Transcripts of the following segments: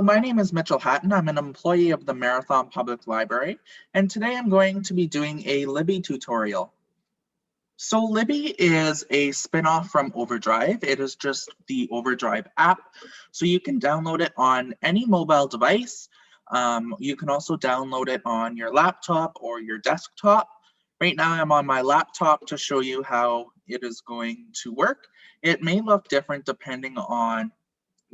my name is Mitchell Hatton. I'm an employee of the Marathon Public Library, and today I'm going to be doing a Libby tutorial. So Libby is a spin-off from Overdrive. It is just the Overdrive app, so you can download it on any mobile device. You can also download it on your laptop or your desktop. Right now I'm on my laptop to show you how it is going to work. It may look different depending on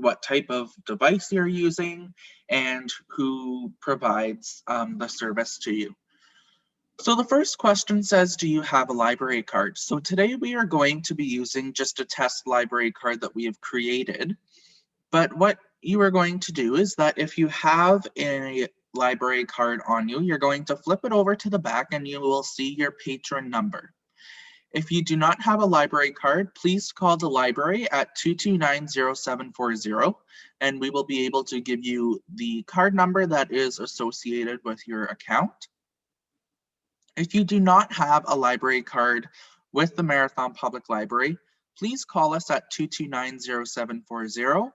what type of device you're using and who provides the service to you. So the first question says, do you have a library card? So today we are going to be using just a test library card that we have created. But what you are going to do is that if you have a library card on you, you're going to flip it over to the back and you will see your patron number. If you do not have a library card, please call the library at 229-0740, and we will be able to give you the card number that is associated with your account. If you do not have a library card with the Marathon Public Library, please call us at 229-0740,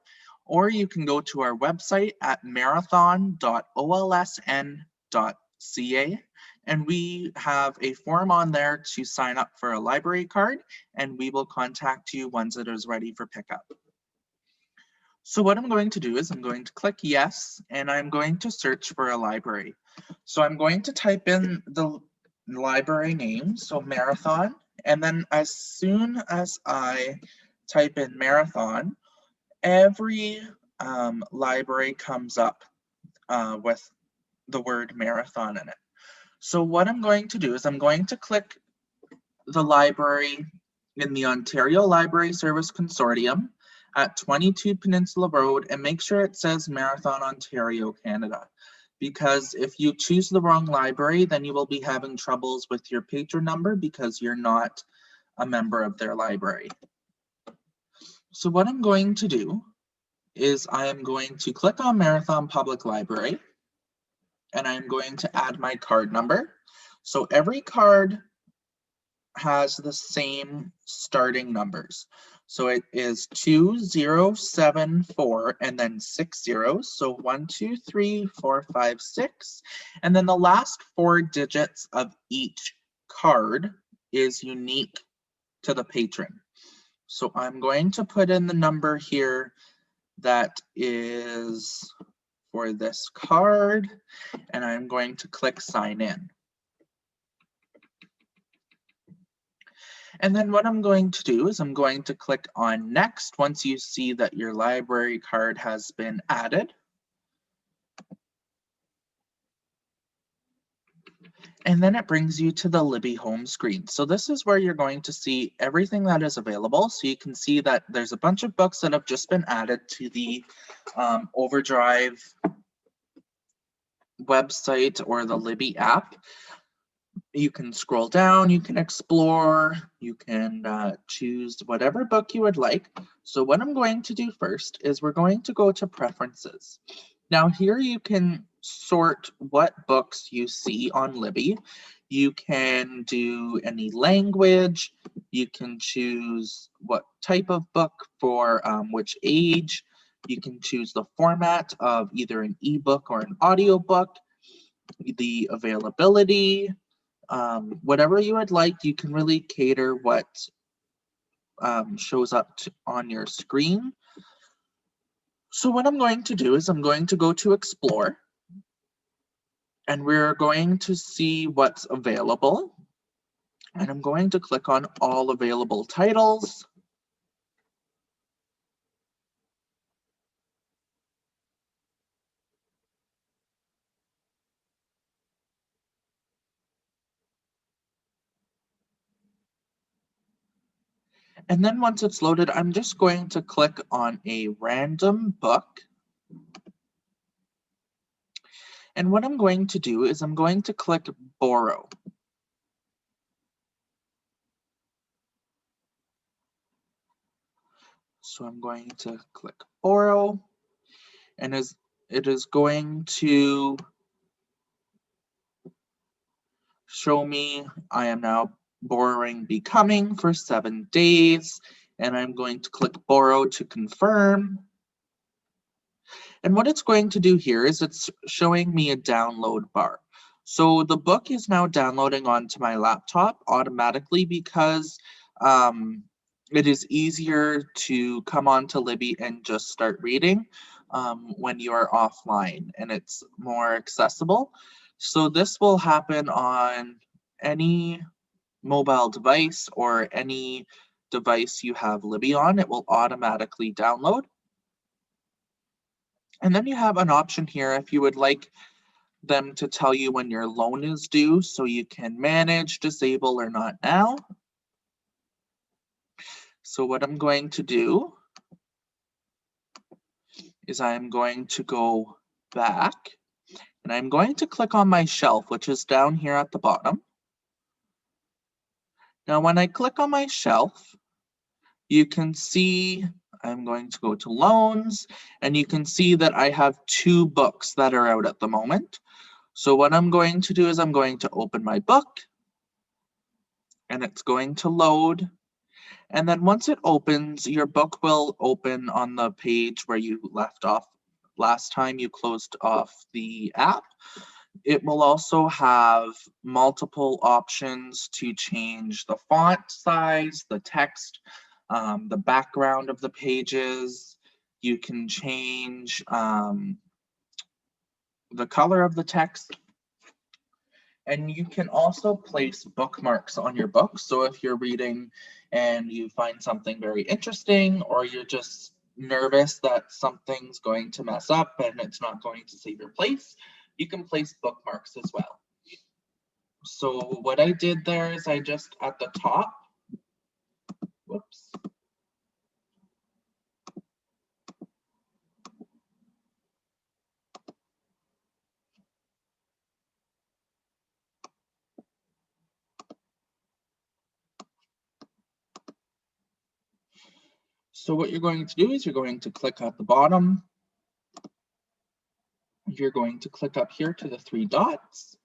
or you can go to our website at marathon.olsn.ca. And we have a form on there to sign up for a library card, and we will contact you once it is ready for pickup. So what I'm going to do is I'm going to click yes, and I'm going to search for a library. So I'm going to type in the library name, so Marathon, and then as soon as I type in Marathon, every library comes up with the word Marathon in it. So what I'm going to do is I'm going to click the library in the Ontario Library Service Consortium at 22 Peninsula Road and make sure it says Marathon, Ontario, Canada. Because if you choose the wrong library, then you will be having troubles with your patron number because you're not a member of their library. So what I'm going to do is I am going to click on Marathon Public Library and I'm going to add my card number. So every card has the same starting numbers. So it is 2074 and then 6 zeros. So 1, 2, 3, 4, 5, 6. And then the last 4 digits of each card is unique to the patron. So I'm going to put in the number here that is for this card, and I'm going to click sign in. And then what I'm going to do is I'm going to click on next once you see that your library card has been added. And then it brings you to the Libby home screen. So this is where you're going to see everything that is available. So you can see that there's a bunch of books that have just been added to the Overdrive website or the Libby app. You can scroll down, you can explore, you can choose whatever book you would like. So what I'm going to do first is we're going to go to preferences. Now here you can sort what books you see on Libby. You can do any language, you can choose what type of book for which age, you can choose the format of either an ebook or an audiobook, the availability, whatever you would like. You can really cater what shows up on your screen. So what I'm going to do is I'm going to go to Explore, and we're going to see what's available. And I'm going to click on all available titles. And then once it's loaded, I'm just going to click on a random book. And what I'm going to do is I'm going to click Borrow. So I'm going to click Borrow, and it is going to show me I am now borrowing Becoming for 7 days, and I'm going to click Borrow to confirm. And what it's going to do here is it's showing me a download bar. So the book is now downloading onto my laptop automatically because it is easier to come onto Libby and just start reading when you are offline, and it's more accessible. So this will happen on any mobile device or any device you have Libby on. It will automatically download. And then you have an option here if you would like them to tell you when your loan is due, so you can manage, disable, or not now. So what I'm going to do is I'm going to go back and I'm going to click on my shelf, which is down here at the bottom. Now, when I click on my shelf, you can see I'm going to go to loans, and you can see that I have 2 books that are out at the moment. So what I'm going to do is I'm going to open my book, and it's going to load. And then once it opens, your book will open on the page where you left off last time you closed off the app. It will also have multiple options to change the font size, the text, the background of the pages. You can change the color of the text. And you can also place bookmarks on your book. So if you're reading and you find something very interesting, or you're just nervous that something's going to mess up and it's not going to save your place, you can place bookmarks as well. So what I did there is I just at the top, whoops. So what you're going to do is you're going to click at the bottom. You're going to click up here to the 3 dots.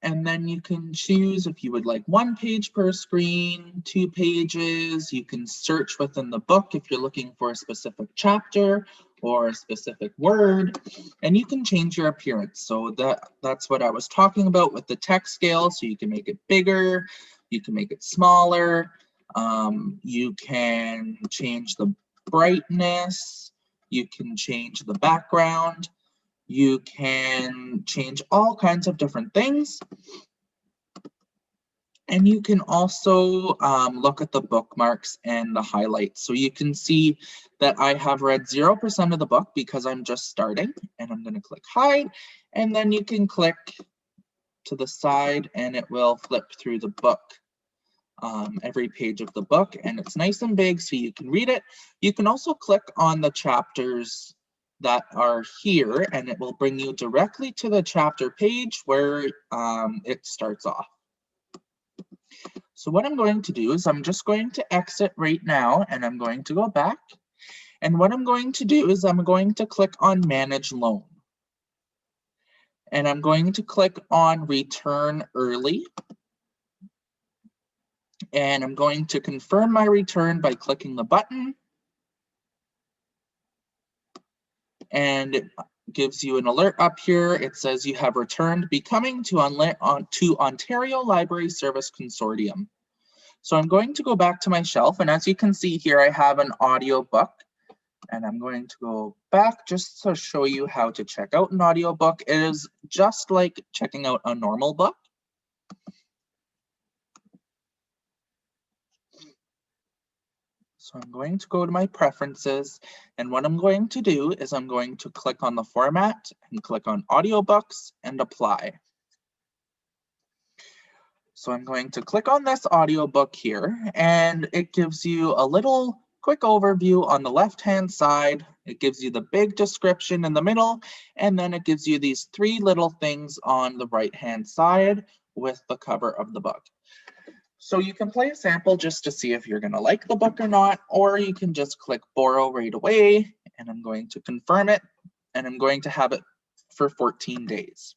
And then you can choose if you would like 1 page per screen, 2 pages. You can search within the book if you're looking for a specific chapter or a specific word, and you can change your appearance. So that's what I was talking about with the text scale. So you can make it bigger, you can make it smaller, you can change the brightness, you can change the background. You can change all kinds of different things. And you can also look at the bookmarks and the highlights. So you can see that I have read 0% of the book because I'm just starting, and I'm going to click hide. And then you can click to the side and it will flip through the book, every page of the book, and it's nice and big so you can read it. You can also click on the chapters that are here and it will bring you directly to the chapter page where it starts off. So what I'm going to do is I'm just going to exit right now and I'm going to go back. And what I'm going to do is I'm going to click on Manage Loan. And I'm going to click on Return Early. And I'm going to confirm my return by clicking the button. And it gives you an alert up here. It says you have returned Becoming to Ontario Library Service Consortium. So I'm going to go back to my shelf, and as you can see here, I have an audio book. And I'm going to go back just to show you how to check out an audiobook. It is just like checking out a normal book. So I'm going to go to my preferences, and what I'm going to do is I'm going to click on the format and click on audiobooks and apply. So I'm going to click on this audiobook here, and it gives you a little quick overview on the left-hand side. It gives you the big description in the middle, and then it gives you these 3 little things on the right-hand side with the cover of the book. So you can play a sample just to see if you're going to like the book or not, or you can just click borrow right away, and I'm going to confirm it, and I'm going to have it for 14 days.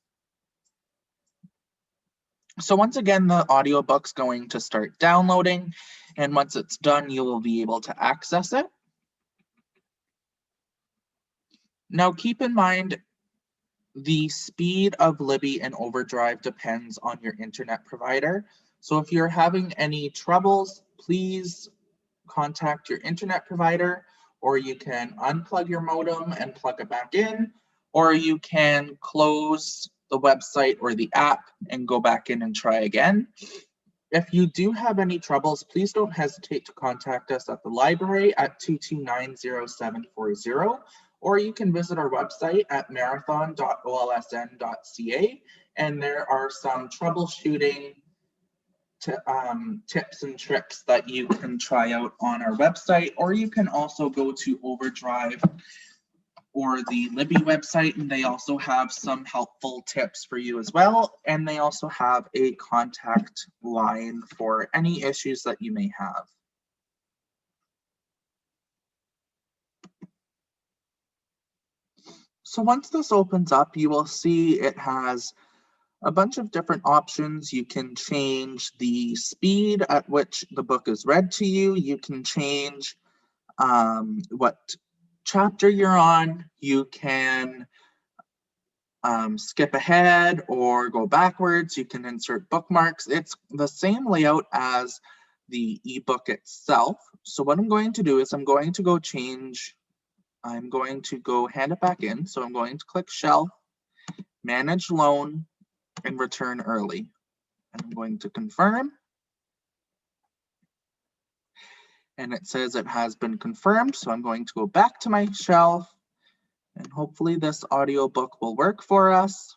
So once again, the audiobook's going to start downloading, and once it's done, you will be able to access it. Now keep in mind, the speed of Libby and Overdrive depends on your internet provider. So if you're having any troubles, please contact your internet provider, or you can unplug your modem and plug it back in, or you can close the website or the app and go back in and try again. If you do have any troubles, please don't hesitate to contact us at the library at 2290740, or you can visit our website at marathon.olsn.ca, and there are some troubleshooting tips and tricks that you can try out on our website, or you can also go to Overdrive or the Libby website, and they also have some helpful tips for you as well. And they also have a contact line for any issues that you may have. So once this opens up, you will see it has a bunch of different options. You can change the speed at which the book is read to you. You can change what chapter you're on. You can skip ahead or go backwards. You can insert bookmarks. It's the same layout as the ebook itself. So what I'm going to do is I'm going to go hand it back in. So I'm going to click Shelf, Manage Loan, and Return Early. And I'm going to confirm. And it says it has been confirmed. So I'm going to go back to my shelf, and hopefully this audiobook will work for us.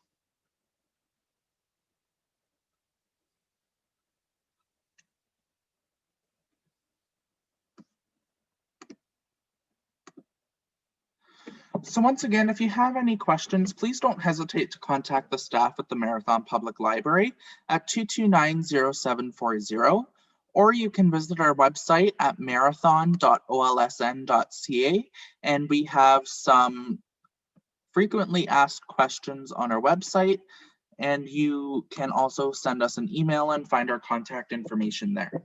So once again, if you have any questions, please don't hesitate to contact the staff at the Marathon Public Library at 2290740, or you can visit our website at marathon.olsn.ca, and we have some frequently asked questions on our website, and you can also send us an email and find our contact information there.